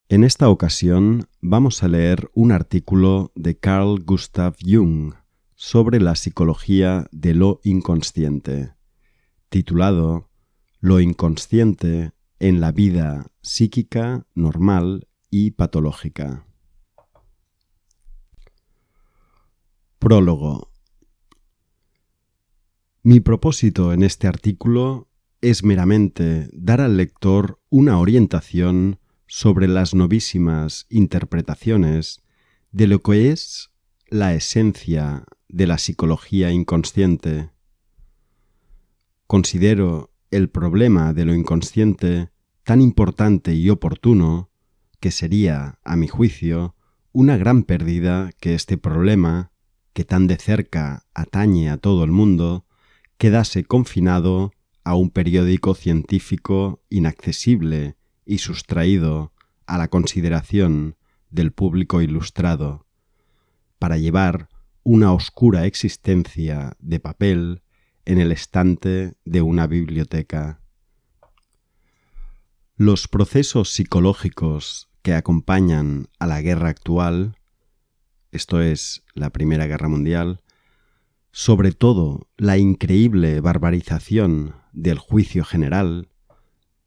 En esta ocasión vamos a leer un artículo de Carl Gustav Jung sobre la psicología de lo inconsciente, titulado Lo inconsciente en la vida psíquica, normal y patológica. Prólogo. Mi propósito en este artículo es meramente dar al lector una orientación sobre las novísimas interpretaciones de lo que es la esencia de la psicología inconsciente. Considero el problema de lo inconsciente tan importante y oportuno que sería, a mi juicio, una gran pérdida que este problema, que tan de cerca atañe a todo el mundo, quedase confinado a un periódico científico inaccesible y sustraído a la consideración del público ilustrado, para llevar una oscura existencia de papel en el estante de una biblioteca. Los procesos psicológicos que acompañan a la guerra actual, esto es, la Primera Guerra Mundial, sobre todo la increíble barbarización del juicio general,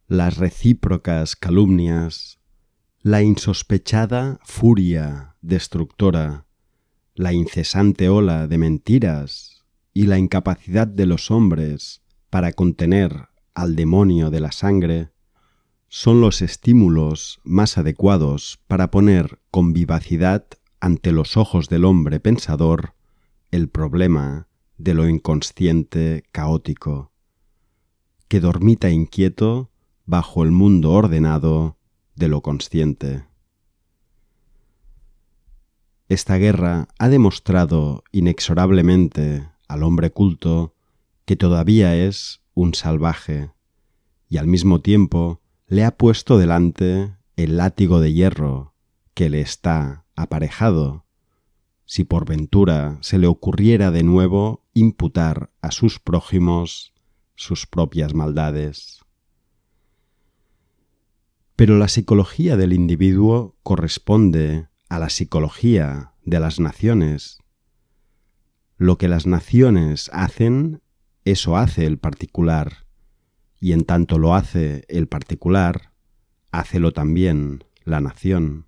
las recíprocas calumnias, la insospechada furia destructora, la incesante ola de mentiras y la incapacidad de los hombres para contener al demonio de la sangre, son los estímulos más adecuados para poner con vivacidad ante los ojos del hombre pensador el problema de lo inconsciente caótico, que dormita inquieto bajo el mundo ordenado de lo consciente. Esta guerra ha demostrado inexorablemente al hombre culto que todavía es un salvaje y al mismo tiempo le ha puesto delante el látigo de hierro que le está aparejado, si por ventura se le ocurriera de nuevo imputar a sus prójimos sus propias maldades. Pero la psicología del individuo corresponde a la psicología de las naciones. Lo que las naciones hacen, eso hace el particular, y en tanto lo hace el particular, hácelo también la nación.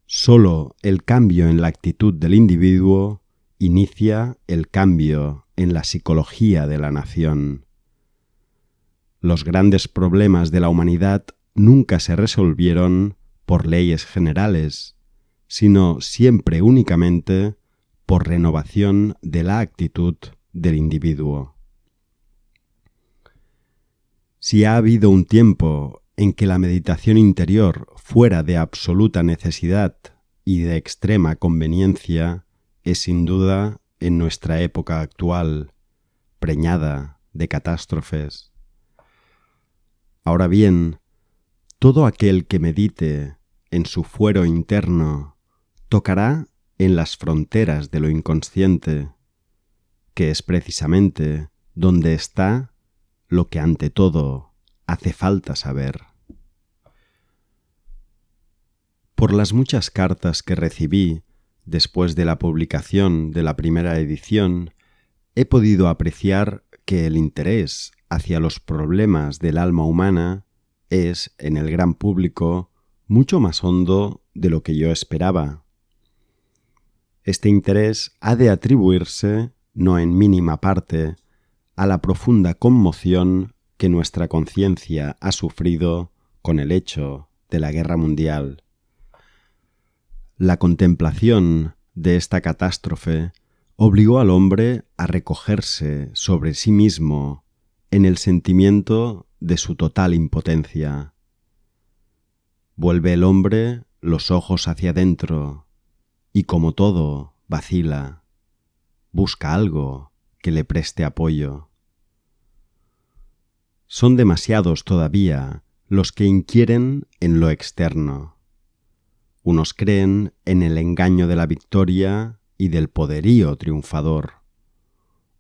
Solo el cambio en la actitud del individuo inicia el cambio en la psicología de la nación. Los grandes problemas de la humanidad nunca se resolvieron por leyes generales, sino siempre únicamente por renovación de la actitud del individuo. Si ha habido un tiempo en que la meditación interior fuera de absoluta necesidad y de extrema conveniencia, es sin duda en nuestra época actual, preñada de catástrofes. Ahora bien, todo aquel que medite en su fuero interno tocará en las fronteras de lo inconsciente, que es precisamente donde está lo que ante todo hace falta saber. Por las muchas cartas que recibí después de la publicación de la primera edición, he podido apreciar que el interés hacia los problemas del alma humana es, en el gran público, mucho más hondo de lo que yo esperaba. Este interés ha de atribuirse, no en mínima parte, a la profunda conmoción que nuestra conciencia ha sufrido con el hecho de la guerra mundial. La contemplación de esta catástrofe obligó al hombre a recogerse sobre sí mismo en el sentimiento de su total impotencia. Vuelve el hombre los ojos hacia dentro y, como todo, vacila, busca algo que le preste apoyo. Son demasiados todavía los que inquieren en lo externo. Unos creen en el engaño de la victoria y del poderío triunfador,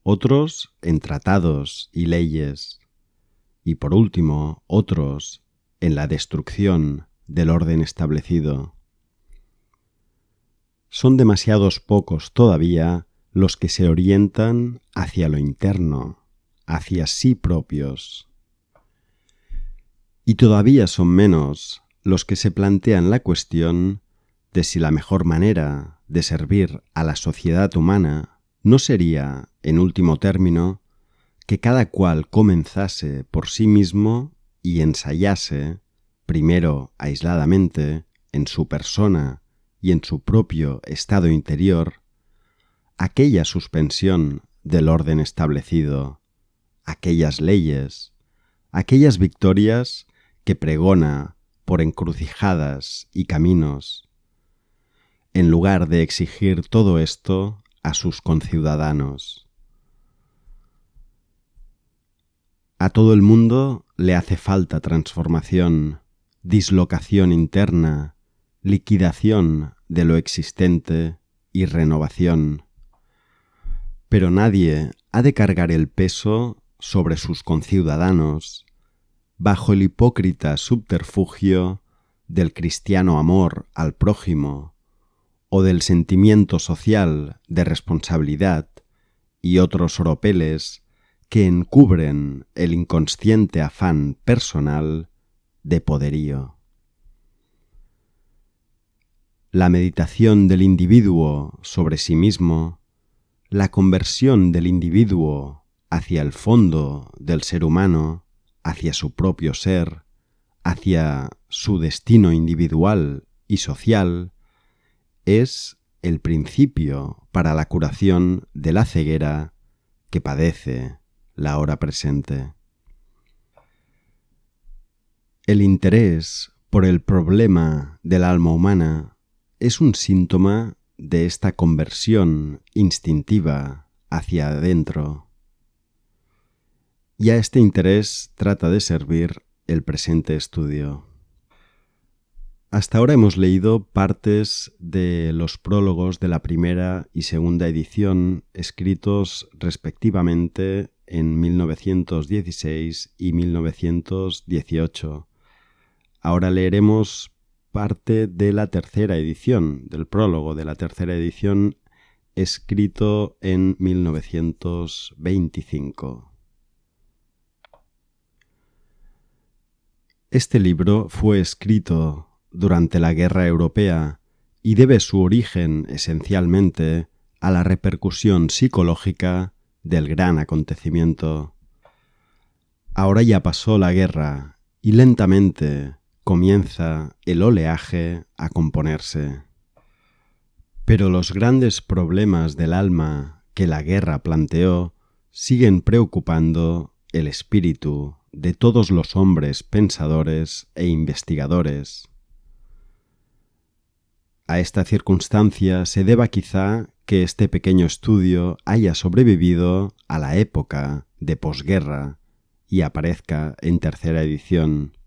otros en tratados y leyes, y por último otros en la destrucción del orden establecido. Son demasiados pocos todavía los que se orientan hacia lo interno, hacia sí propios. Y todavía son menos los que se plantean la cuestión de si la mejor manera de servir a la sociedad humana no sería, en último término, que cada cual comenzase por sí mismo y ensayase, primero aisladamente, en su persona y en su propio estado interior, aquella suspensión del orden establecido, aquellas leyes, aquellas victorias que pregona por encrucijadas y caminos, en lugar de exigir todo esto a sus conciudadanos. A todo el mundo le hace falta transformación, dislocación interna, liquidación de lo existente y renovación. Pero nadie ha de cargar el peso sobre sus conciudadanos bajo el hipócrita subterfugio del cristiano amor al prójimo o del sentimiento social de responsabilidad y otros oropeles que encubren el inconsciente afán personal de poderío. La meditación del individuo sobre sí mismo, la conversión del individuo hacia el fondo del ser humano, hacia su propio ser, hacia su destino individual y social, es el principio para la curación de la ceguera que padece la hora presente. El interés por el problema del alma humana es un síntoma de esta conversión instintiva hacia adentro. Y a este interés trata de servir el presente estudio. Hasta ahora hemos leído partes de los prólogos de la primera y segunda edición, escritos respectivamente en 1916 y 1918. Ahora leeremos parte de la tercera edición, del prólogo de la tercera edición, escrito en 1925. Este libro fue escrito durante la Guerra Europea y debe su origen esencialmente a la repercusión psicológica del gran acontecimiento. Ahora ya pasó la guerra y lentamente comienza el oleaje a componerse. Pero los grandes problemas del alma que la guerra planteó siguen preocupando el espíritu de todos los hombres pensadores e investigadores. A esta circunstancia se deba quizá que este pequeño estudio haya sobrevivido a la época de posguerra y aparezca en tercera edición.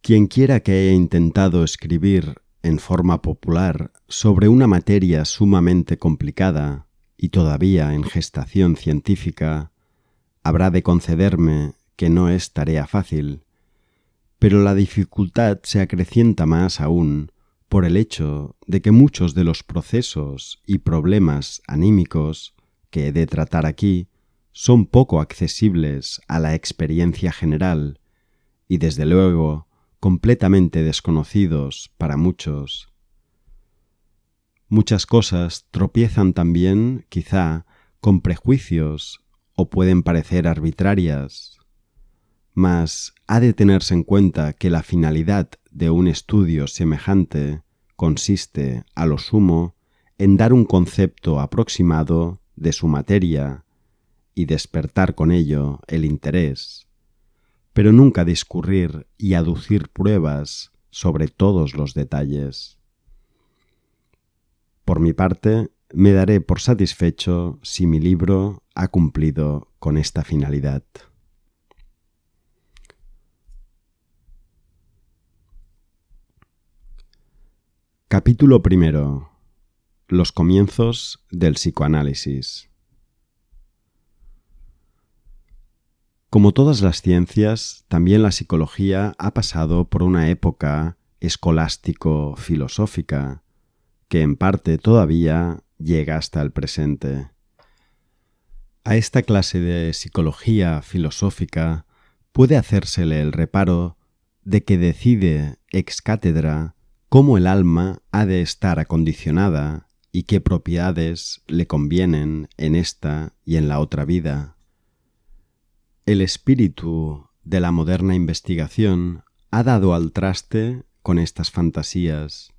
Quien quiera que haya intentado escribir en forma popular sobre una materia sumamente complicada y todavía en gestación científica, habrá de concederme que no es tarea fácil, pero la dificultad se acrecienta más aún por el hecho de que muchos de los procesos y problemas anímicos que he de tratar aquí son poco accesibles a la experiencia general y, desde luego, completamente desconocidos para muchos. Muchas cosas tropiezan también, quizá, con prejuicios o pueden parecer arbitrarias, mas ha de tenerse en cuenta que la finalidad de un estudio semejante consiste, a lo sumo, en dar un concepto aproximado de su materia y despertar con ello el interés, pero nunca discurrir y aducir pruebas sobre todos los detalles. Por mi parte, me daré por satisfecho si mi libro ha cumplido con esta finalidad. Capítulo primero. Los comienzos del psicoanálisis. Como todas las ciencias, también la psicología ha pasado por una época escolástico-filosófica, que en parte todavía llega hasta el presente. A esta clase de psicología filosófica puede hacérsele el reparo de que decide ex cátedra cómo el alma ha de estar acondicionada y qué propiedades le convienen en esta y en la otra vida. El espíritu de la moderna investigación ha dado al traste con estas fantasías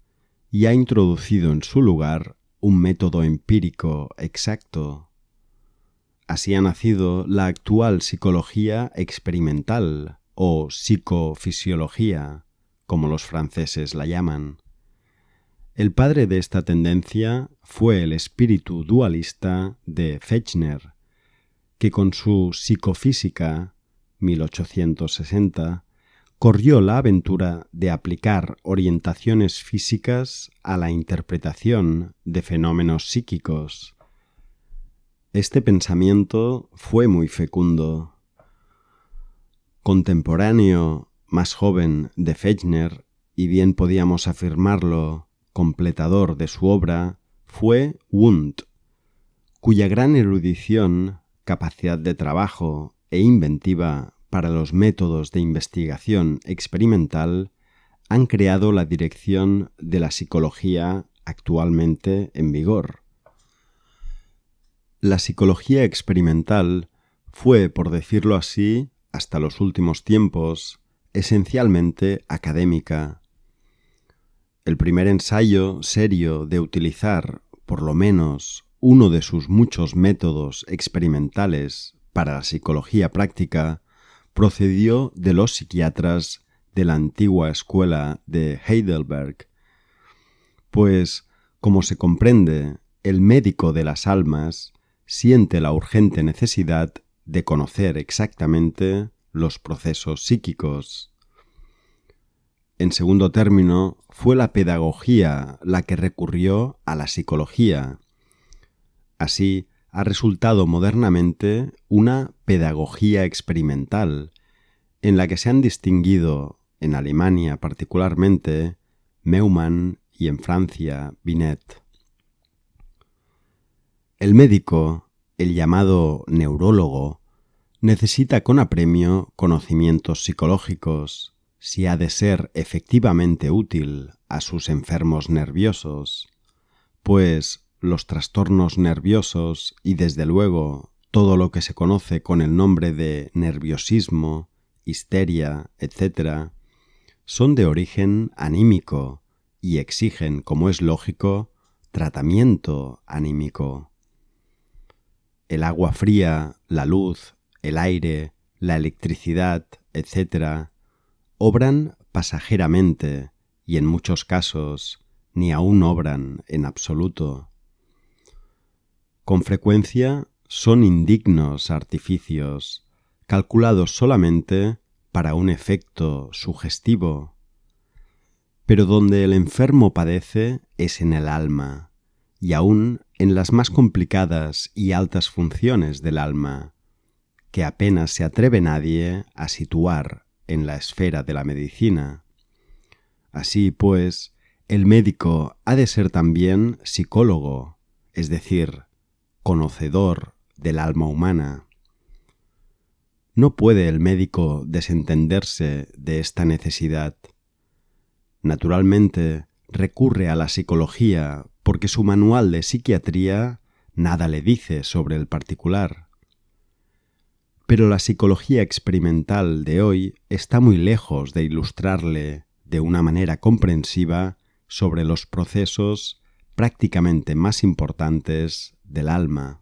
y ha introducido en su lugar un método empírico exacto. Así ha nacido la actual psicología experimental o psicofisiología, como los franceses la llaman. El padre de esta tendencia fue el espíritu dualista de Fechner, que con su Psicofísica, 1860, corrió la aventura de aplicar orientaciones físicas a la interpretación de fenómenos psíquicos. Este pensamiento fue muy fecundo. Contemporáneo, más joven de Fechner, y bien podíamos afirmarlo, completador de su obra, fue Wundt, cuya gran erudición, capacidad de trabajo e inventiva para los métodos de investigación experimental han creado la dirección de la psicología actualmente en vigor. La psicología experimental fue, por decirlo así, hasta los últimos tiempos, esencialmente académica. El primer ensayo serio de utilizar, por lo menos, uno de sus muchos métodos experimentales para la psicología práctica procedió de los psiquiatras de la antigua escuela de Heidelberg, pues, como se comprende, el médico de las almas siente la urgente necesidad de conocer exactamente los procesos psíquicos. En segundo término, fue la pedagogía la que recurrió a la psicología. Así, ha resultado modernamente una pedagogía experimental, en la que se han distinguido, en Alemania particularmente, Meumann y en Francia, Binet. El médico, el llamado neurólogo, necesita con apremio conocimientos psicológicos si ha de ser efectivamente útil a sus enfermos nerviosos, pues los trastornos nerviosos y desde luego todo lo que se conoce con el nombre de nerviosismo, histeria, etc., son de origen anímico y exigen, como es lógico, tratamiento anímico. El agua fría, la luz, el aire, la electricidad, etc., obran pasajeramente y en muchos casos ni aún obran en absoluto. Con frecuencia son indignos artificios, calculados solamente para un efecto sugestivo. Pero donde el enfermo padece es en el alma, y aún en las más complicadas y altas funciones del alma, que apenas se atreve nadie a situar en la esfera de la medicina. Así pues, el médico ha de ser también psicólogo, es decir, conocedor del alma humana. No puede el médico desentenderse de esta necesidad. Naturalmente, recurre a la psicología porque su manual de psiquiatría nada le dice sobre el particular. Pero la psicología experimental de hoy está muy lejos de ilustrarle de una manera comprensiva sobre los procesos prácticamente más importantes del alma.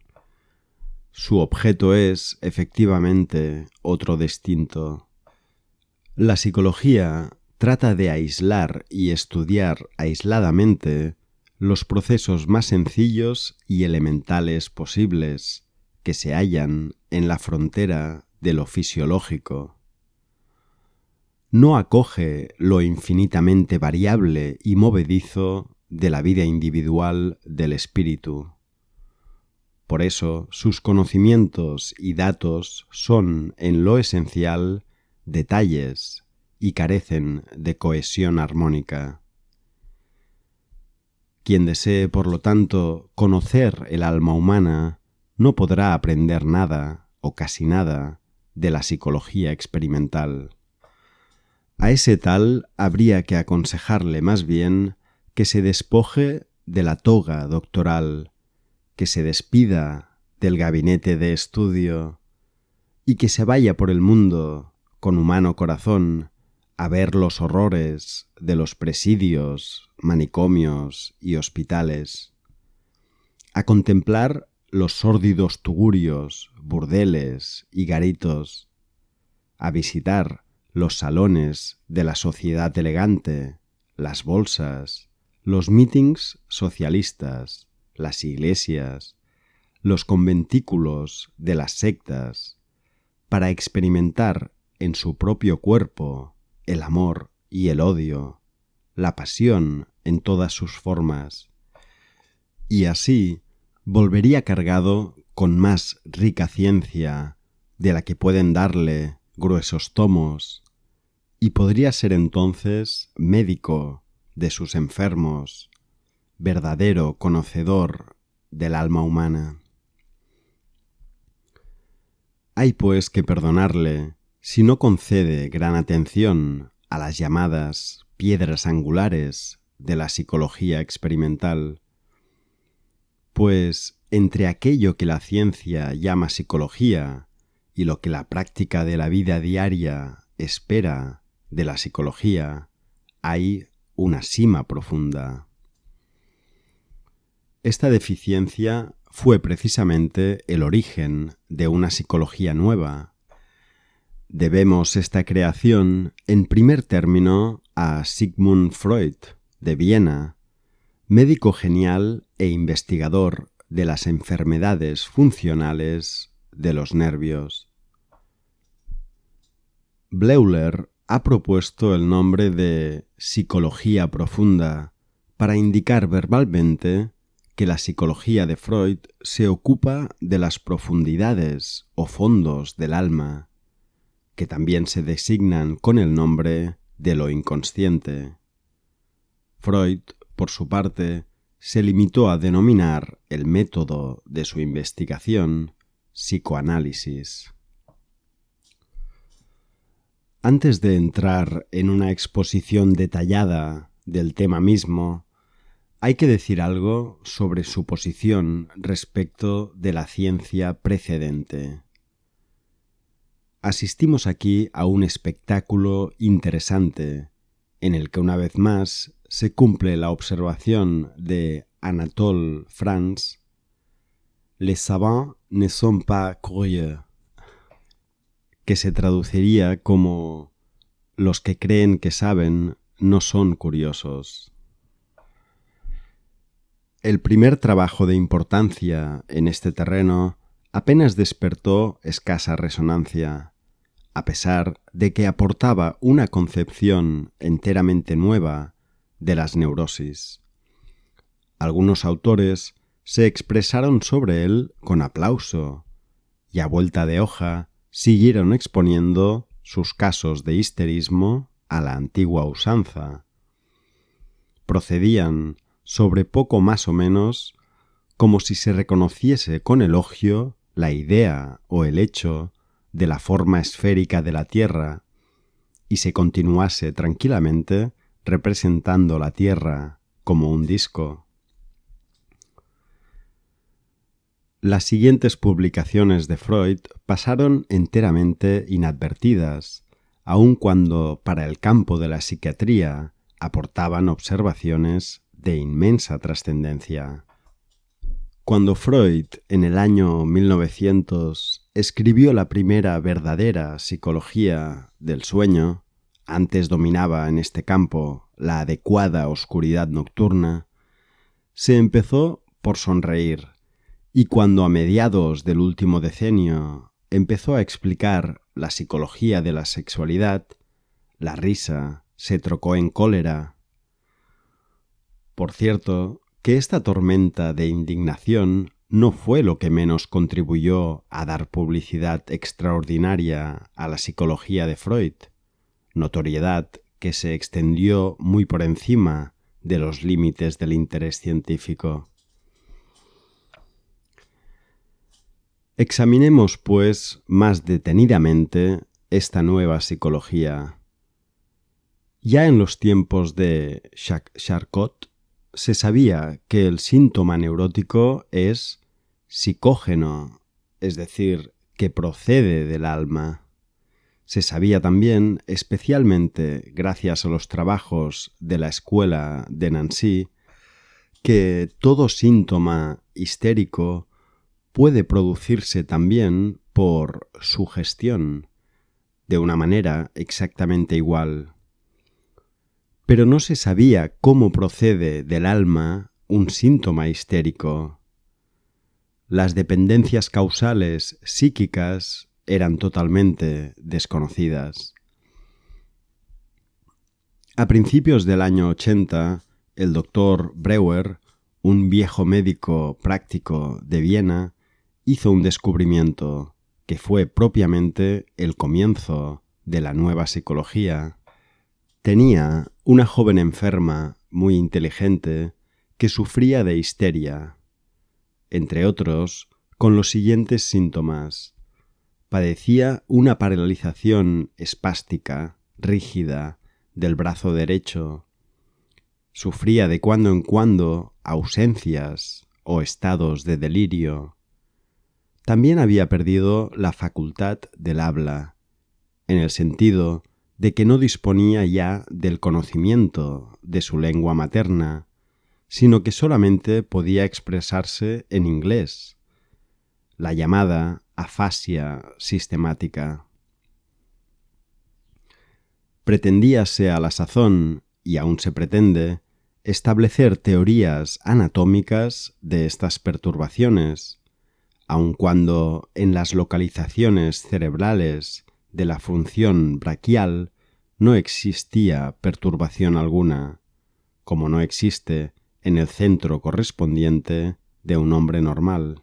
Su objeto es, efectivamente, otro distinto. La psicología trata de aislar y estudiar aisladamente los procesos más sencillos y elementales posibles que se hallan en la frontera de lo fisiológico. No acoge lo infinitamente variable y movedizo de la vida individual del espíritu. Por eso, sus conocimientos y datos son, en lo esencial, detalles y carecen de cohesión armónica. Quien desee, por lo tanto, conocer el alma humana, no podrá aprender nada, o casi nada, de la psicología experimental. A ese tal habría que aconsejarle más bien que se despoje de la toga doctoral, que se despida del gabinete de estudio y que se vaya por el mundo con humano corazón a ver los horrores de los presidios, manicomios y hospitales, a contemplar los sórdidos tugurios, burdeles y garitos, a visitar los salones de la sociedad elegante, las bolsas, los mítings socialistas, las iglesias, los conventículos de las sectas, para experimentar en su propio cuerpo el amor y el odio, la pasión en todas sus formas, y así volvería cargado con más rica ciencia de la que pueden darle gruesos tomos, y podría ser entonces médico de sus enfermos, verdadero conocedor del alma humana. Hay pues que perdonarle si no concede gran atención a las llamadas piedras angulares de la psicología experimental, pues entre aquello que la ciencia llama psicología y lo que la práctica de la vida diaria espera de la psicología, hay una sima profunda. Esta deficiencia fue precisamente el origen de una psicología nueva. Debemos esta creación, en primer término, a Sigmund Freud, de Viena, médico genial e investigador de las enfermedades funcionales de los nervios. Bleuler ha propuesto el nombre de psicología profunda para indicar verbalmente que la psicología de Freud se ocupa de las profundidades o fondos del alma, que también se designan con el nombre de lo inconsciente. Freud, por su parte, se limitó a denominar el método de su investigación psicoanálisis. Antes de entrar en una exposición detallada del tema mismo, hay que decir algo sobre su posición respecto de la ciencia precedente. Asistimos aquí a un espectáculo interesante, en el que una vez más se cumple la observación de Anatole France: «Les savants ne sont pas curieux», que se traduciría como «los que creen que saben no son curiosos». El primer trabajo de importancia en este terreno apenas despertó escasa resonancia, a pesar de que aportaba una concepción enteramente nueva de las neurosis. Algunos autores se expresaron sobre él con aplauso y a vuelta de hoja siguieron exponiendo sus casos de histerismo a la antigua usanza. Procedían sobre poco más o menos como si se reconociese con elogio la idea o el hecho de la forma esférica de la Tierra y se continuase tranquilamente representando la Tierra como un disco. Las siguientes publicaciones de Freud pasaron enteramente inadvertidas, aun cuando para el campo de la psiquiatría aportaban observaciones de inmensa trascendencia. Cuando Freud, en el año 1900, escribió la primera verdadera psicología del sueño, antes dominaba en este campo la adecuada oscuridad nocturna, se empezó por sonreír, y cuando a mediados del último decenio empezó a explicar la psicología de la sexualidad, la risa se trocó en cólera. Por cierto, que esta tormenta de indignación no fue lo que menos contribuyó a dar publicidad extraordinaria a la psicología de Freud, notoriedad que se extendió muy por encima de los límites del interés científico. Examinemos, pues, más detenidamente esta nueva psicología. Ya en los tiempos de Charcot se sabía que el síntoma neurótico es psicógeno, es decir, que procede del alma. Se sabía también, especialmente gracias a los trabajos de la escuela de Nancy, que todo síntoma histérico puede producirse también por sugestión, de una manera exactamente igual. Pero no se sabía cómo procede del alma un síntoma histérico. Las dependencias causales psíquicas eran totalmente desconocidas. A principios del año 80, el doctor Breuer, un viejo médico práctico de Viena, hizo un descubrimiento que fue propiamente el comienzo de la nueva psicología. Tenía una joven enferma muy inteligente que sufría de histeria, entre otros, con los siguientes síntomas. Padecía una paralización espástica, rígida, del brazo derecho. Sufría de cuando en cuando ausencias o estados de delirio. También había perdido la facultad del habla, en el sentido de que no disponía ya del conocimiento de su lengua materna, sino que solamente podía expresarse en inglés, la llamada afasia sistemática. Pretendíase a la sazón, y aún se pretende, establecer teorías anatómicas de estas perturbaciones, aun cuando en las localizaciones cerebrales de la función braquial no existía perturbación alguna, como no existe en el centro correspondiente de un hombre normal.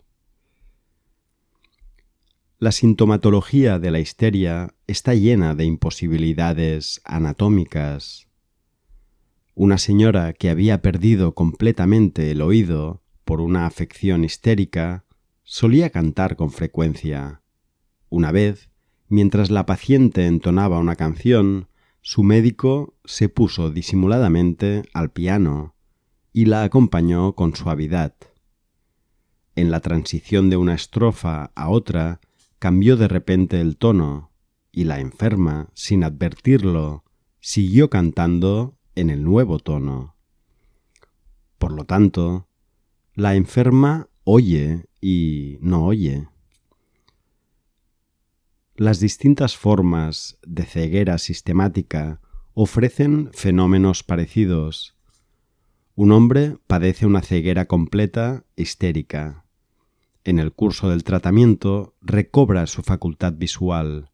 La sintomatología de la histeria está llena de imposibilidades anatómicas. Una señora que había perdido completamente el oído por una afección histérica solía cantar con frecuencia. Una vez, mientras la paciente entonaba una canción, su médico se puso disimuladamente al piano y la acompañó con suavidad. En la transición de una estrofa a otra, cambió de repente el tono, y la enferma, sin advertirlo, siguió cantando en el nuevo tono. Por lo tanto, la enferma oye y no oye. Las distintas formas de ceguera sistemática ofrecen fenómenos parecidos. Un hombre padece una ceguera completa histérica. En el curso del tratamiento recobra su facultad visual,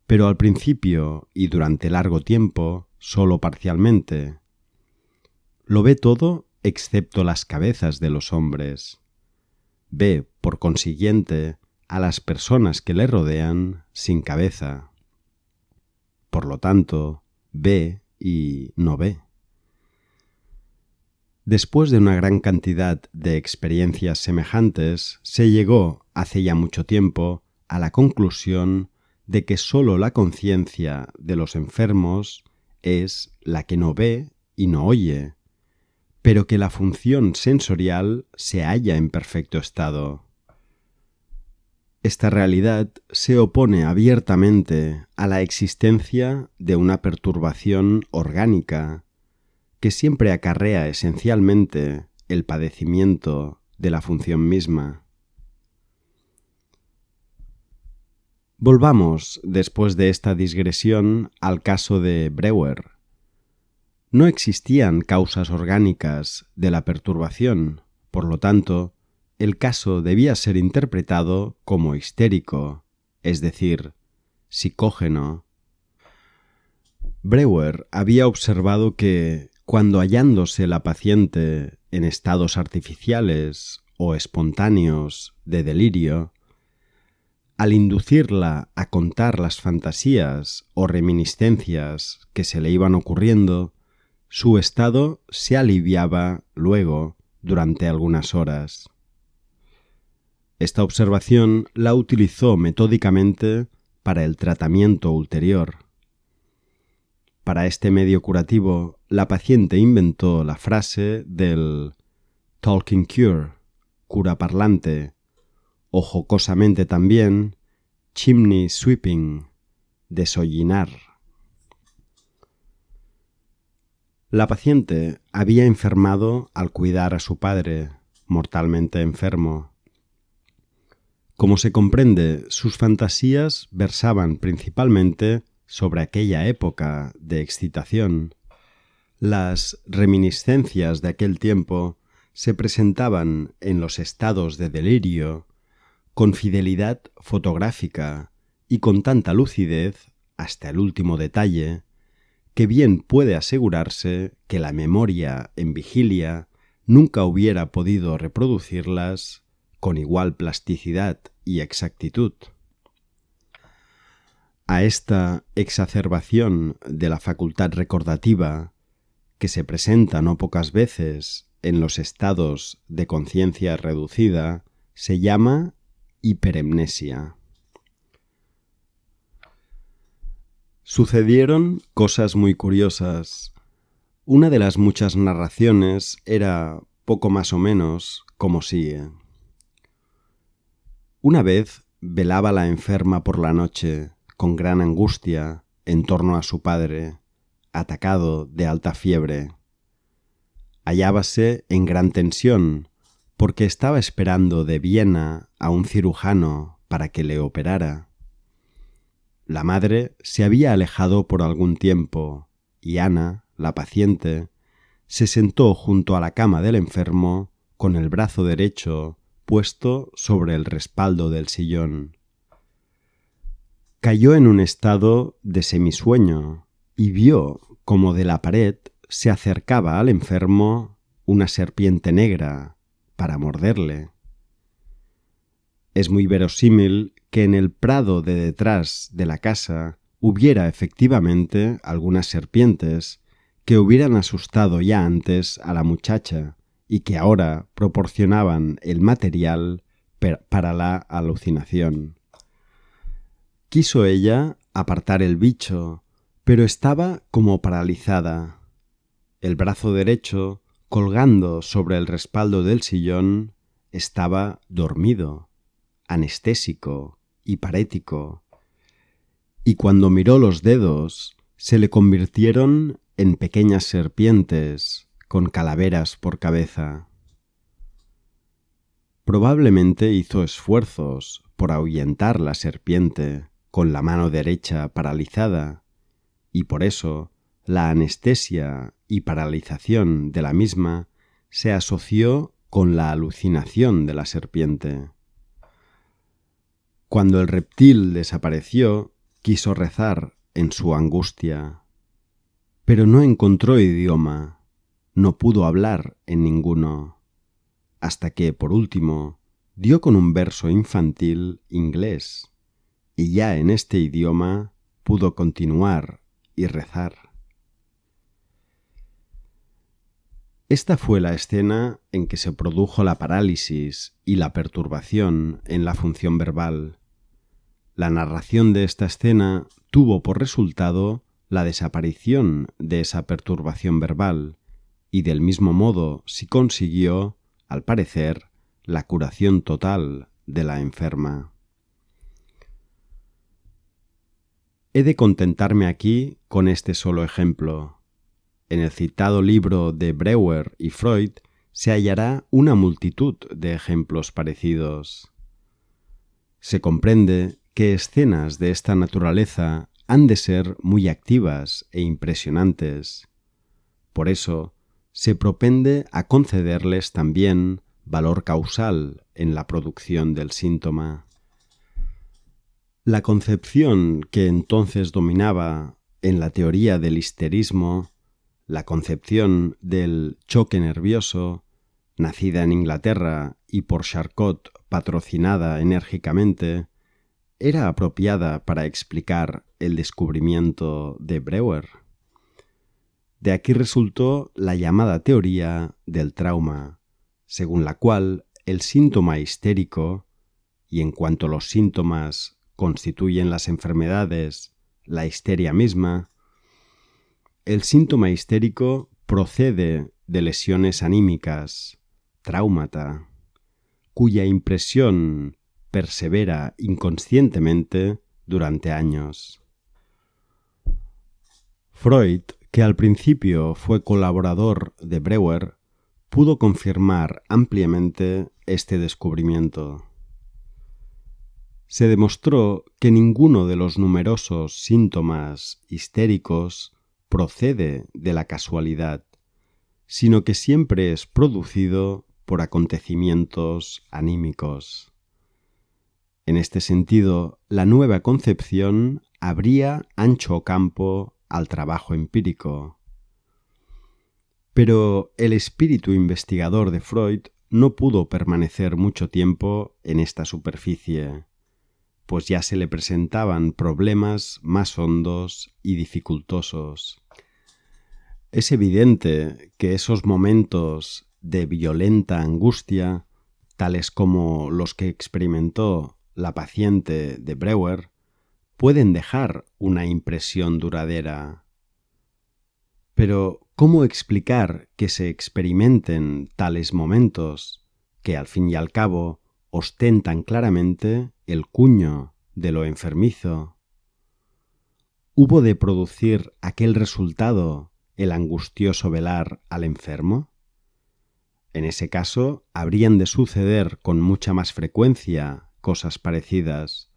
pero al principio y durante largo tiempo solo parcialmente. Lo ve todo excepto las cabezas de los hombres. Ve, por consiguiente, a las personas que le rodean sin cabeza. Por lo tanto, ve y no ve. Después de una gran cantidad de experiencias semejantes, se llegó, hace ya mucho tiempo, a la conclusión de que sólo la conciencia de los enfermos es la que no ve y no oye, pero que la función sensorial se halla en perfecto estado. Esta realidad se opone abiertamente a la existencia de una perturbación orgánica que siempre acarrea esencialmente el padecimiento de la función misma. Volvamos, después de esta digresión, al caso de Breuer. No existían causas orgánicas de la perturbación, por lo tanto, el caso debía ser interpretado como histérico, es decir, psicógeno. Breuer había observado que, cuando hallándose la paciente en estados artificiales o espontáneos de delirio, al inducirla a contar las fantasías o reminiscencias que se le iban ocurriendo, su estado se aliviaba luego durante algunas horas. Esta observación la utilizó metódicamente para el tratamiento ulterior. Para este medio curativo, la paciente inventó la frase del talking cure, cura parlante, o jocosamente también chimney sweeping, deshollinar. La paciente había enfermado al cuidar a su padre, mortalmente enfermo. Como se comprende, sus fantasías versaban principalmente sobre aquella época de excitación. Las reminiscencias de aquel tiempo se presentaban en los estados de delirio con fidelidad fotográfica y con tanta lucidez, hasta el último detalle, que bien puede asegurarse que la memoria en vigilia nunca hubiera podido reproducirlas con igual plasticidad y exactitud. A esta exacerbación de la facultad recordativa, que se presenta no pocas veces en los estados de conciencia reducida, se llama hiperemnesia. Sucedieron cosas muy curiosas. Una de las muchas narraciones era poco más o menos como sigue. Una vez velaba la enferma por la noche, con gran angustia, en torno a su padre, atacado de alta fiebre. Hallábase en gran tensión, porque estaba esperando de Viena a un cirujano para que le operara. La madre se había alejado por algún tiempo, y Ana, la paciente, se sentó junto a la cama del enfermo con el brazo derecho puesto sobre el respaldo del sillón. Cayó en un estado de semisueño y vio como de la pared se acercaba al enfermo una serpiente negra para morderle. Es muy verosímil que en el prado de detrás de la casa hubiera efectivamente algunas serpientes que hubieran asustado ya antes a la muchacha y que ahora proporcionaban el material para la alucinación. Quiso ella apartar el bicho, pero estaba como paralizada. El brazo derecho, colgando sobre el respaldo del sillón, estaba dormido, anestésico y parético, y cuando miró los dedos, se le convirtieron en pequeñas serpientes con calaveras por cabeza. Probablemente hizo esfuerzos por ahuyentar la serpiente con la mano derecha paralizada, y por eso la anestesia y paralización de la misma se asoció con la alucinación de la serpiente. Cuando el reptil desapareció, quiso rezar en su angustia, pero no encontró idioma. No pudo hablar en ninguno, hasta que, por último, dio con un verso infantil inglés, y ya en este idioma pudo continuar y rezar. Esta fue la escena en que se produjo la parálisis y la perturbación en la función verbal. La narración de esta escena tuvo por resultado la desaparición de esa perturbación verbal, y del mismo modo se consiguió, al parecer, la curación total de la enferma. He de contentarme aquí con este solo ejemplo. En el citado libro de Breuer y Freud se hallará una multitud de ejemplos parecidos. Se comprende que escenas de esta naturaleza han de ser muy activas e impresionantes. Por eso, se propende a concederles también valor causal en la producción del síntoma. La concepción que entonces dominaba en la teoría del histerismo, la concepción del choque nervioso, nacida en Inglaterra y por Charcot patrocinada enérgicamente, era apropiada para explicar el descubrimiento de Breuer. De aquí resultó la llamada teoría del trauma, según la cual el síntoma histérico, y en cuanto los síntomas constituyen las enfermedades, la histeria misma, el síntoma histérico procede de lesiones anímicas, traumata, cuya impresión persevera inconscientemente durante años. Freud, que al principio fue colaborador de Breuer, pudo confirmar ampliamente este descubrimiento. Se demostró que ninguno de los numerosos síntomas histéricos procede de la casualidad, sino que siempre es producido por acontecimientos anímicos. En este sentido, la nueva concepción abría ancho campo al trabajo empírico. Pero el espíritu investigador de Freud no pudo permanecer mucho tiempo en esta superficie, pues ya se le presentaban problemas más hondos y dificultosos. Es evidente que esos momentos de violenta angustia, tales como los que experimentó la paciente de Breuer, pueden dejar una impresión duradera. Pero, ¿cómo explicar que se experimenten tales momentos que, al fin y al cabo, ostentan claramente el cuño de lo enfermizo? ¿Hubo de producir aquel resultado el angustioso velar al enfermo? En ese caso, habrían de suceder con mucha más frecuencia cosas parecidas,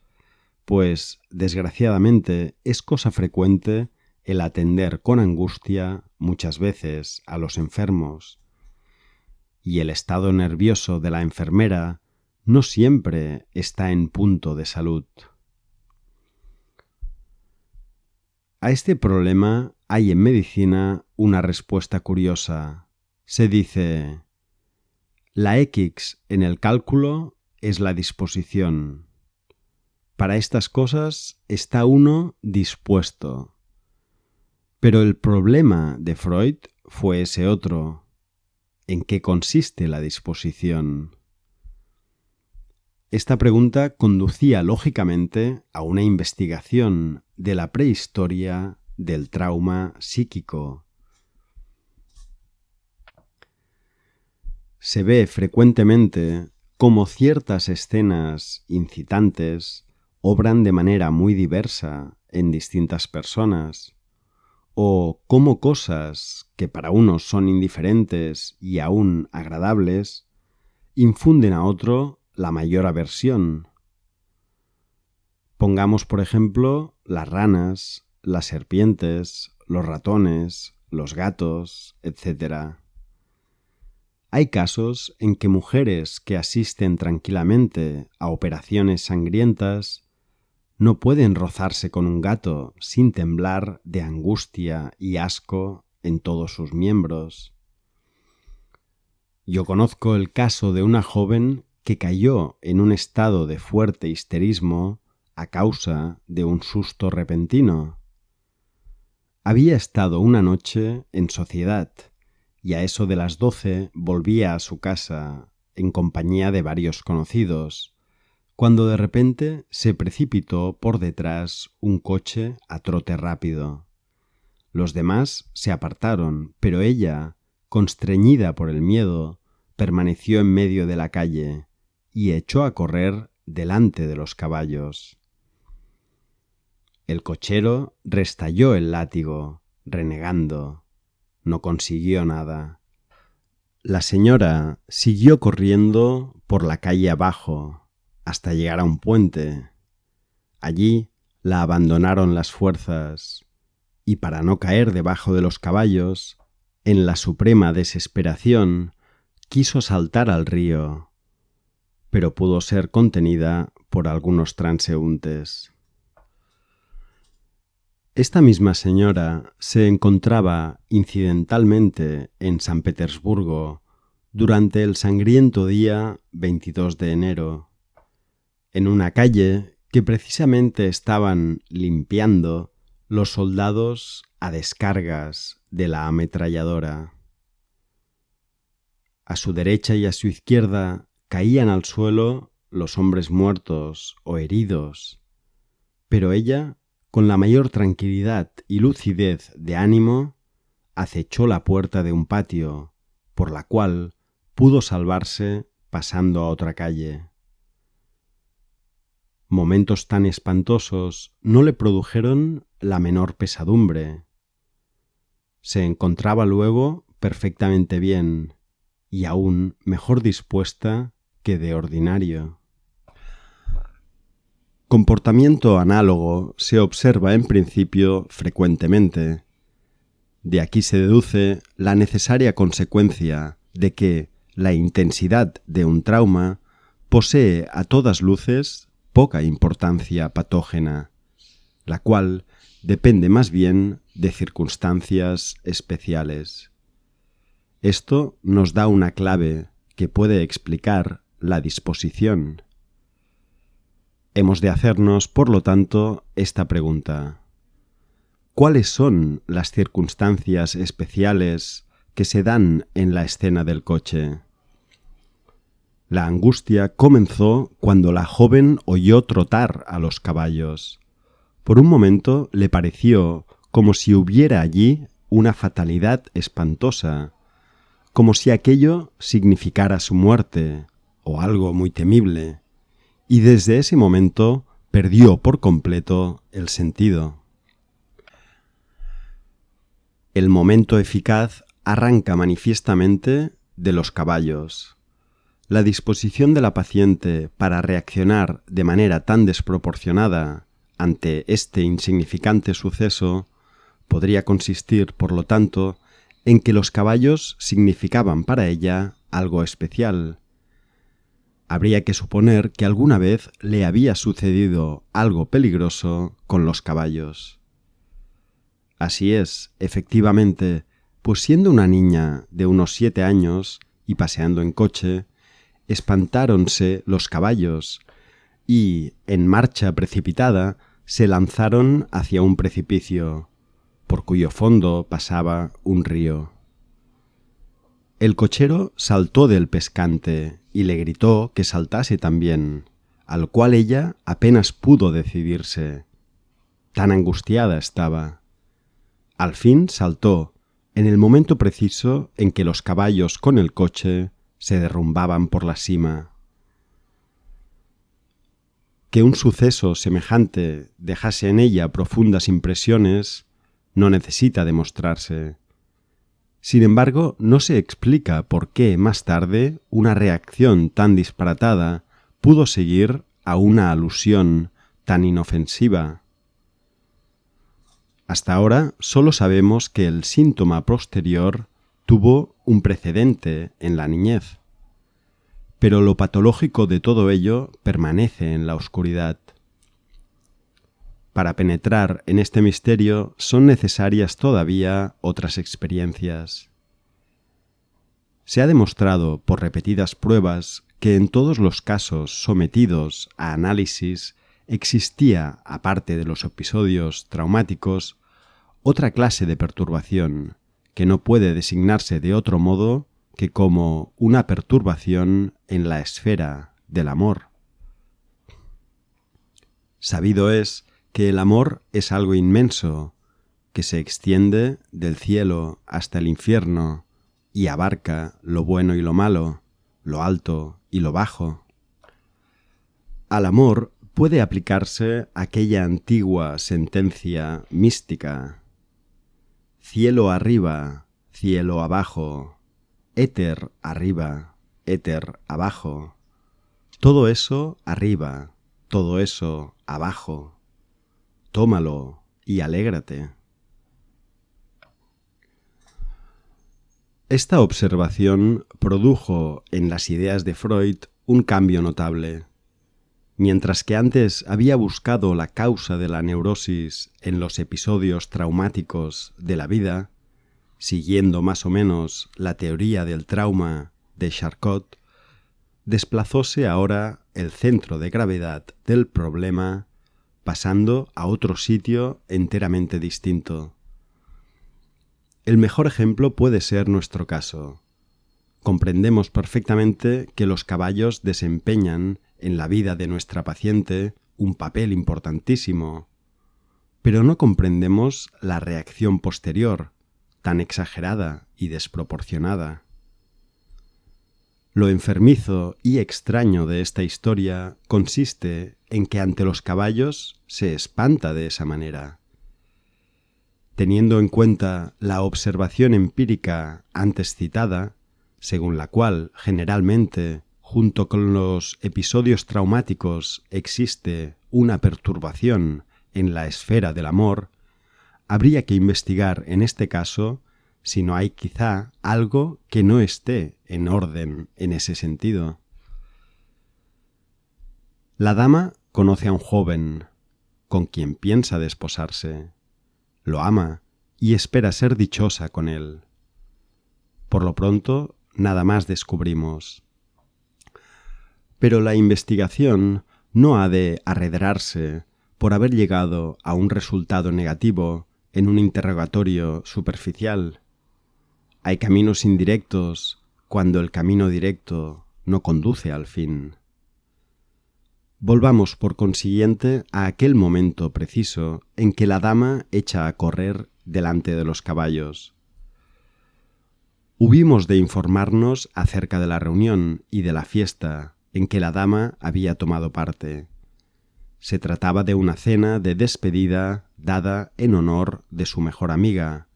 pues, desgraciadamente, es cosa frecuente el atender con angustia muchas veces a los enfermos, y el estado nervioso de la enfermera no siempre está en punto de salud. A este problema hay en medicina una respuesta curiosa. Se dice: la X en el cálculo es la disposición. Para estas cosas está uno dispuesto. Pero el problema de Freud fue ese otro. ¿En qué consiste la disposición? Esta pregunta conducía lógicamente a una investigación de la prehistoria del trauma psíquico. Se ve frecuentemente cómo ciertas escenas incitantes obran de manera muy diversa en distintas personas, o cómo cosas que para unos son indiferentes y aún agradables infunden a otro la mayor aversión. Pongamos, por ejemplo, las ranas, las serpientes, los ratones, los gatos, etc. Hay casos en que mujeres que asisten tranquilamente a operaciones sangrientas no pueden rozarse con un gato sin temblar de angustia y asco en todos sus miembros. Yo conozco el caso de una joven que cayó en un estado de fuerte histerismo a causa de un susto repentino. Había estado una noche en sociedad y a eso de las 12 volvía a su casa en compañía de varios conocidos, cuando de repente se precipitó por detrás un coche a trote rápido. Los demás se apartaron, pero ella, constreñida por el miedo, permaneció en medio de la calle y echó a correr delante de los caballos. El cochero restalló el látigo, renegando. No consiguió nada. La señora siguió corriendo por la calle abajo hasta llegar a un puente. Allí la abandonaron las fuerzas y, para no caer debajo de los caballos, en la suprema desesperación quiso saltar al río, pero pudo ser contenida por algunos transeúntes. Esta misma señora se encontraba incidentalmente en San Petersburgo durante el sangriento día 22 de enero, en una calle que precisamente estaban limpiando los soldados a descargas de la ametralladora. A su derecha y a su izquierda caían al suelo los hombres muertos o heridos, pero ella, con la mayor tranquilidad y lucidez de ánimo, acechó la puerta de un patio, por la cual pudo salvarse pasando a otra calle. Momentos tan espantosos no le produjeron la menor pesadumbre. Se encontraba luego perfectamente bien y aún mejor dispuesta que de ordinario. Comportamiento análogo se observa en principio frecuentemente. De aquí se deduce la necesaria consecuencia de que la intensidad de un trauma posee a todas luces poca importancia patógena, la cual depende más bien de circunstancias especiales. Esto nos da una clave que puede explicar la disposición. Hemos de hacernos, por lo tanto, esta pregunta: ¿cuáles son las circunstancias especiales que se dan en la escena del coche? La angustia comenzó cuando la joven oyó trotar a los caballos. Por un momento le pareció como si hubiera allí una fatalidad espantosa, como si aquello significara su muerte o algo muy temible, y desde ese momento perdió por completo el sentido. El momento eficaz arranca manifiestamente de los caballos. La disposición de la paciente para reaccionar de manera tan desproporcionada ante este insignificante suceso podría consistir, por lo tanto, en que los caballos significaban para ella algo especial. Habría que suponer que alguna vez le había sucedido algo peligroso con los caballos. Así es, efectivamente, pues siendo una niña de unos 7 años y paseando en coche, espantáronse los caballos y, en marcha precipitada, se lanzaron hacia un precipicio, por cuyo fondo pasaba un río. El cochero saltó del pescante y le gritó que saltase también, al cual ella apenas pudo decidirse. Tan angustiada estaba. Al fin saltó, en el momento preciso en que los caballos con el coche se derrumbaban por la sima. Que un suceso semejante dejase en ella profundas impresiones no necesita demostrarse. Sin embargo, no se explica por qué más tarde una reacción tan disparatada pudo seguir a una alusión tan inofensiva. Hasta ahora solo sabemos que el síntoma posterior tuvo un precedente en la niñez, pero lo patológico de todo ello permanece en la oscuridad. Para penetrar en este misterio son necesarias todavía otras experiencias. Se ha demostrado por repetidas pruebas que en todos los casos sometidos a análisis existía, aparte de los episodios traumáticos, otra clase de perturbación que no puede designarse de otro modo que como una perturbación en la esfera del amor. Sabido es que el amor es algo inmenso, que se extiende del cielo hasta el infierno y abarca lo bueno y lo malo, lo alto y lo bajo. Al amor puede aplicarse aquella antigua sentencia mística: cielo arriba, cielo abajo, éter arriba, éter abajo, todo eso arriba, todo eso abajo. Tómalo y alégrate. Esta observación produjo en las ideas de Freud un cambio notable. Mientras que antes había buscado la causa de la neurosis en los episodios traumáticos de la vida, siguiendo más o menos la teoría del trauma de Charcot, desplazóse ahora el centro de gravedad del problema, pasando a otro sitio enteramente distinto. El mejor ejemplo puede ser nuestro caso. Comprendemos perfectamente que los caballos desempeñan en la vida de nuestra paciente un papel importantísimo, pero no comprendemos la reacción posterior, tan exagerada y desproporcionada. Lo enfermizo y extraño de esta historia consiste en que ante los caballos se espanta de esa manera. Teniendo en cuenta la observación empírica antes citada, según la cual generalmente, junto con los episodios traumáticos, existe una perturbación en la esfera del amor, habría que investigar en este caso si no hay quizá algo que no esté en orden en ese sentido. La dama conoce a un joven con quien piensa desposarse, lo ama y espera ser dichosa con él. Por lo pronto, nada más descubrimos. Pero la investigación no ha de arredrarse por haber llegado a un resultado negativo en un interrogatorio superficial. Hay caminos indirectos cuando el camino directo no conduce al fin. Volvamos, por consiguiente, a aquel momento preciso en que la dama echa a correr delante de los caballos. Hubimos de informarnos acerca de la reunión y de la fiesta en que la dama había tomado parte. Se trataba de una cena de despedida dada en honor de su mejor amiga,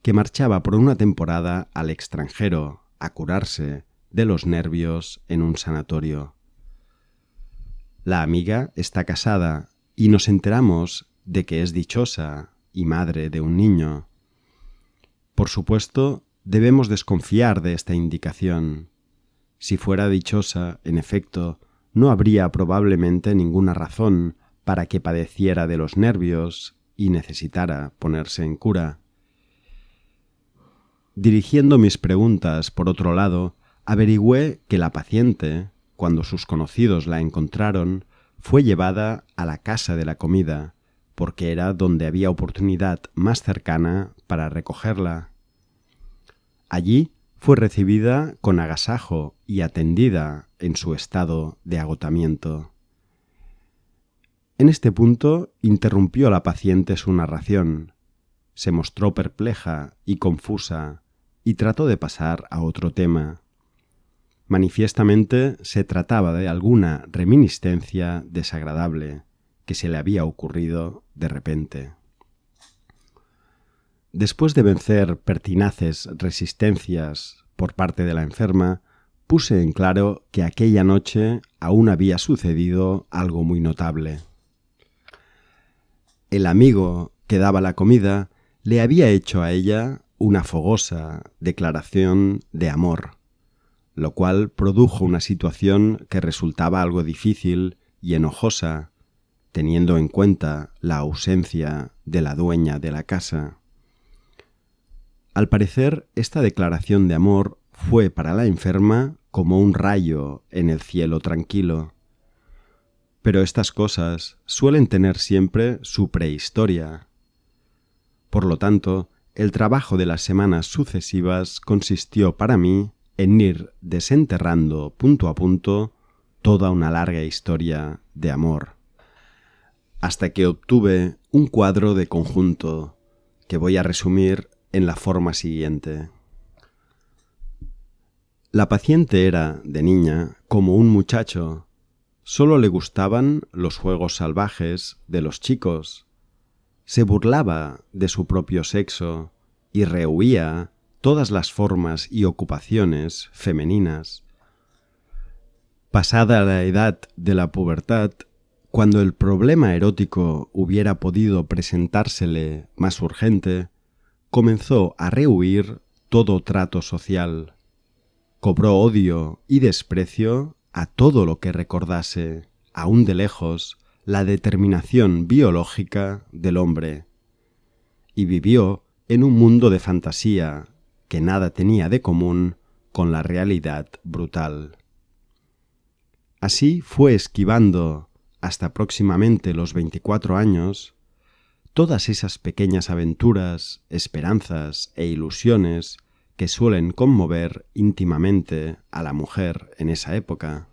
que marchaba por una temporada al extranjero a curarse de los nervios en un sanatorio. La amiga está casada y nos enteramos de que es dichosa y madre de un niño. Por supuesto, debemos desconfiar de esta indicación. Si fuera dichosa, en efecto, no habría probablemente ninguna razón para que padeciera de los nervios y necesitara ponerse en cura. Dirigiendo mis preguntas por otro lado, averigüé que la paciente, cuando sus conocidos la encontraron, fue llevada a la casa de la comida, porque era donde había oportunidad más cercana para recogerla. Allí fue recibida con agasajo y atendida en su estado de agotamiento. En este punto interrumpió la paciente su narración. Se mostró perpleja y confusa y trató de pasar a otro tema. Manifiestamente se trataba de alguna reminiscencia desagradable que se le había ocurrido de repente. Después de vencer pertinaces resistencias por parte de la enferma, puse en claro que aquella noche aún había sucedido algo muy notable. El amigo que daba la comida le había hecho a ella una fogosa declaración de amor, lo cual produjo una situación que resultaba algo difícil y enojosa, teniendo en cuenta la ausencia de la dueña de la casa. Al parecer, esta declaración de amor fue para la enferma como un rayo en el cielo tranquilo. Pero estas cosas suelen tener siempre su prehistoria. Por lo tanto, el trabajo de las semanas sucesivas consistió para mí en ir desenterrando punto a punto toda una larga historia de amor, hasta que obtuve un cuadro de conjunto que voy a resumir en la forma siguiente. La paciente era, de niña, como un muchacho. Solo le gustaban los juegos salvajes de los chicos. Se burlaba de su propio sexo y rehuía todas las formas y ocupaciones femeninas. Pasada la edad de la pubertad, cuando el problema erótico hubiera podido presentársele más urgente, comenzó a rehuir todo trato social. Cobró odio y desprecio a todo lo que recordase, aún de lejos, la determinación biológica del hombre, y vivió en un mundo de fantasía que nada tenía de común con la realidad brutal. Así fue esquivando, hasta próximamente los 24 años, todas esas pequeñas aventuras, esperanzas e ilusiones que suelen conmover íntimamente a la mujer en esa época.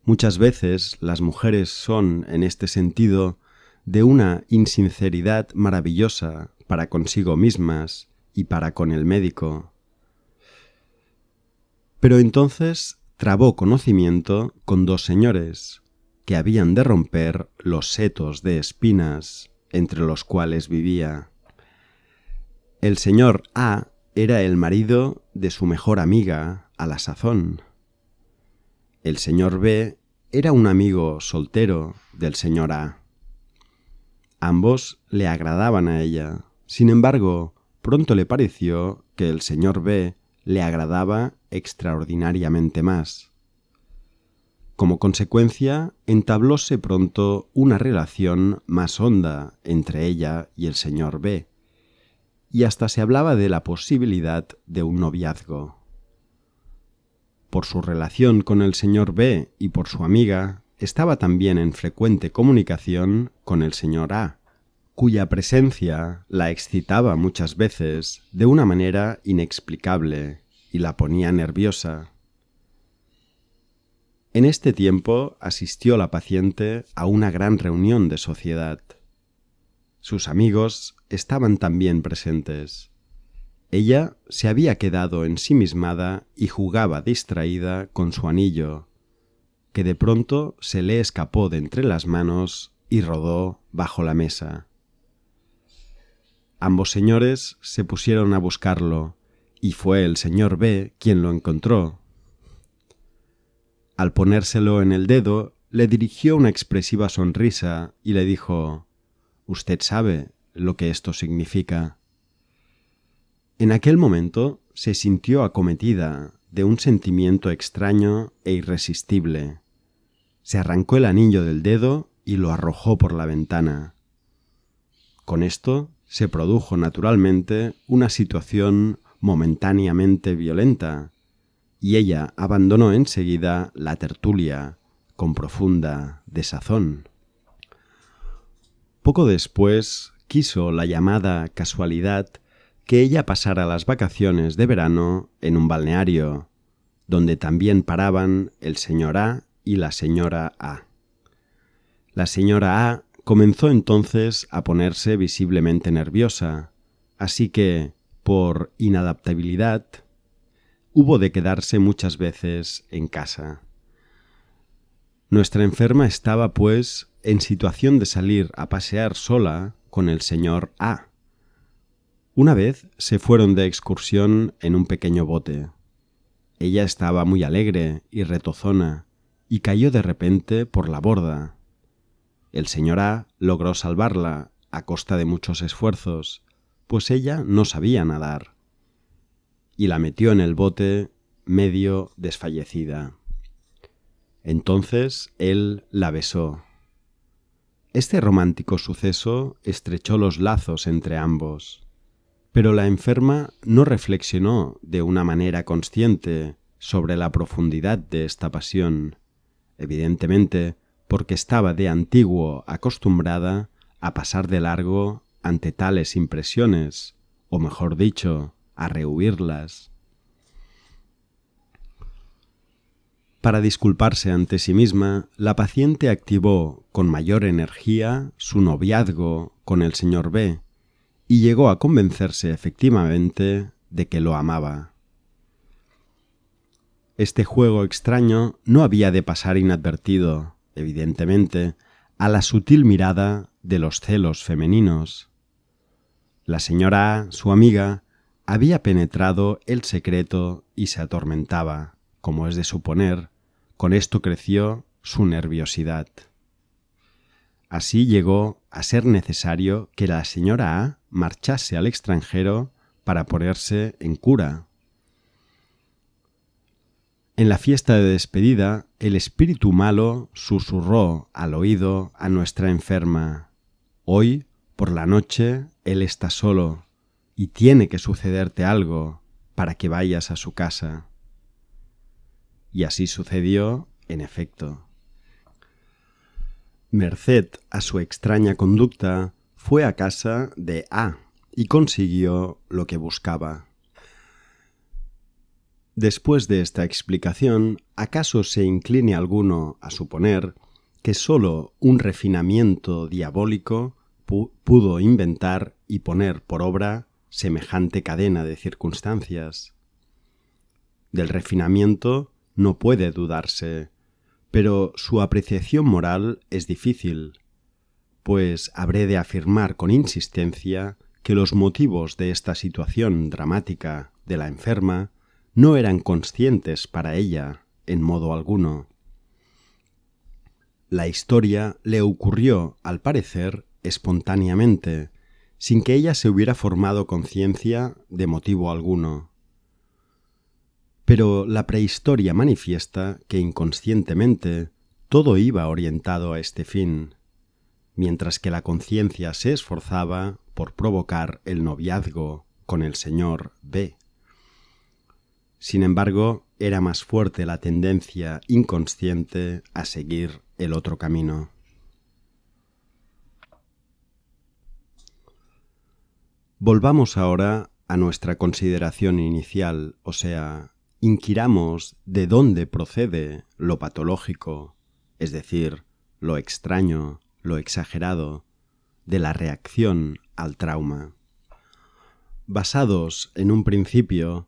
Muchas veces las mujeres son, en este sentido, de una insinceridad maravillosa para consigo mismas y para con el médico. Pero entonces trabó conocimiento con dos señores que habían de romper los setos de espinas entre los cuales vivía. El señor A era el marido de su mejor amiga a la sazón. El señor B era un amigo soltero del señor A. Ambos le agradaban a ella. Sin embargo, pronto le pareció que el señor B le agradaba extraordinariamente más. Como consecuencia, entablóse pronto una relación más honda entre ella y el señor B, y hasta se hablaba de la posibilidad de un noviazgo. Por su relación con el señor B y por su amiga, estaba también en frecuente comunicación con el señor A, cuya presencia la excitaba muchas veces de una manera inexplicable y la ponía nerviosa. En este tiempo asistió la paciente a una gran reunión de sociedad. Sus amigos estaban también presentes. Ella se había quedado ensimismada y jugaba distraída con su anillo, que de pronto se le escapó de entre las manos y rodó bajo la mesa. Ambos señores se pusieron a buscarlo, y fue el señor B quien lo encontró. Al ponérselo en el dedo, le dirigió una expresiva sonrisa y le dijo: «Usted sabe lo que esto significa». En aquel momento se sintió acometida de un sentimiento extraño e irresistible. Se arrancó el anillo del dedo y lo arrojó por la ventana. Con esto se produjo naturalmente una situación momentáneamente violenta, y ella abandonó enseguida la tertulia con profunda desazón. Poco después quiso la llamada casualidad que ella pasara las vacaciones de verano en un balneario, donde también paraban el señor A y la señora A. La señora A comenzó entonces a ponerse visiblemente nerviosa, así que, por inadaptabilidad, hubo de quedarse muchas veces en casa. Nuestra enferma estaba, pues, en situación de salir a pasear sola con el señor A. Una vez se fueron de excursión en un pequeño bote. Ella estaba muy alegre y retozona, y cayó de repente por la borda. El señor A logró salvarla a costa de muchos esfuerzos, pues ella no sabía nadar, y la metió en el bote medio desfallecida. Entonces él la besó. Este romántico suceso estrechó los lazos entre ambos, pero la enferma no reflexionó de una manera consciente sobre la profundidad de esta pasión, evidentemente porque estaba de antiguo acostumbrada a pasar de largo ante tales impresiones, o mejor dicho, a rehuirlas. Para disculparse ante sí misma, la paciente activó con mayor energía su noviazgo con el señor B y llegó a convencerse efectivamente de que lo amaba. Este juego extraño no había de pasar inadvertido, evidentemente, a la sutil mirada de los celos femeninos. La señora A, su amiga, había penetrado el secreto y se atormentaba, como es de suponer. Con esto creció su nerviosidad. Así llegó a ser necesario que la señora A marchase al extranjero para ponerse en cura. En la fiesta de despedida, el espíritu malo susurró al oído a nuestra enferma: «Hoy, por la noche, él está solo y tiene que sucederte algo para que vayas a su casa». Y así sucedió, en efecto. Merced a su extraña conducta, fue a casa de A y consiguió lo que buscaba. Después de esta explicación, ¿acaso se incline alguno a suponer que sólo un refinamiento diabólico pudo inventar y poner por obra semejante cadena de circunstancias? Del refinamiento no puede dudarse, pero su apreciación moral es difícil, pues habré de afirmar con insistencia que los motivos de esta situación dramática de la enferma no eran conscientes para ella en modo alguno. La historia le ocurrió, al parecer, espontáneamente, sin que ella se hubiera formado conciencia de motivo alguno. Pero la prehistoria manifiesta que inconscientemente todo iba orientado a este fin, mientras que la conciencia se esforzaba por provocar el noviazgo con el señor B. Sin embargo, era más fuerte la tendencia inconsciente a seguir el otro camino. Volvamos ahora a nuestra consideración inicial, o sea, inquiramos de dónde procede lo patológico, es decir, lo extraño, lo exagerado, de la reacción al trauma. Basados en un principio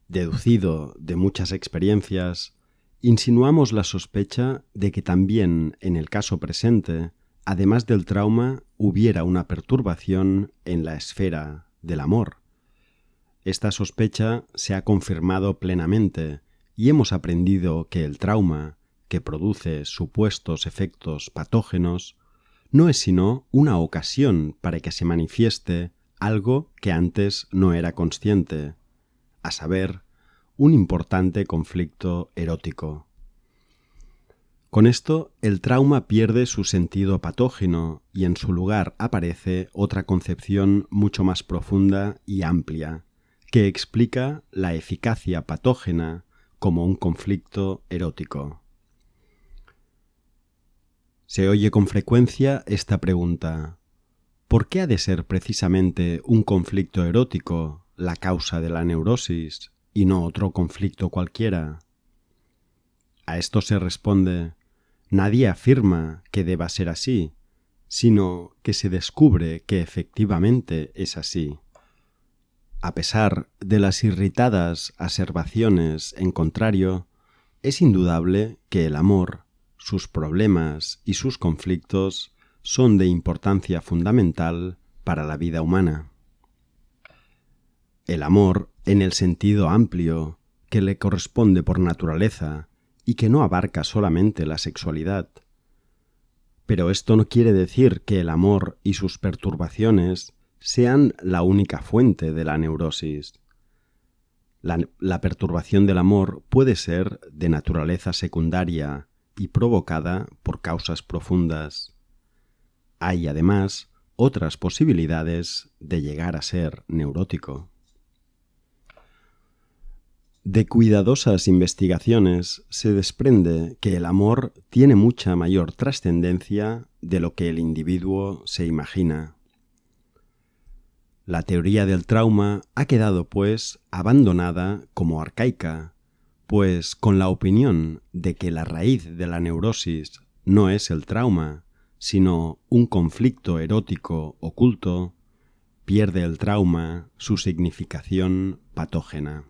deducido de muchas experiencias, insinuamos la sospecha de que también en el caso presente, además del trauma, hubiera una perturbación en la esfera del amor. Esta sospecha se ha confirmado plenamente y hemos aprendido que el trauma, que produce supuestos efectos patógenos, no es sino una ocasión para que se manifieste algo que antes no era consciente, a saber, un importante conflicto erótico. Con esto, el trauma pierde su sentido patógeno y en su lugar aparece otra concepción mucho más profunda y amplia, que explica la eficacia patógena como un conflicto erótico. Se oye con frecuencia esta pregunta: ¿por qué ha de ser precisamente un conflicto erótico la causa de la neurosis y no otro conflicto cualquiera? A esto se responde: nadie afirma que deba ser así, sino que se descubre que efectivamente es así. A pesar de las irritadas aservaciones en contrario, es indudable que el amor, sus problemas y sus conflictos son de importancia fundamental para la vida humana. El amor, en el sentido amplio que le corresponde por naturaleza y que no abarca solamente la sexualidad. Pero esto no quiere decir que el amor y sus perturbaciones sean la única fuente de la neurosis. La perturbación del amor puede ser de naturaleza secundaria y provocada por causas profundas. Hay, además, otras posibilidades de llegar a ser neurótico. De cuidadosas investigaciones se desprende que el amor tiene mucha mayor trascendencia de lo que el individuo se imagina. La teoría del trauma ha quedado, pues, abandonada como arcaica, pues con la opinión de que la raíz de la neurosis no es el trauma, sino un conflicto erótico oculto, pierde el trauma su significación patógena.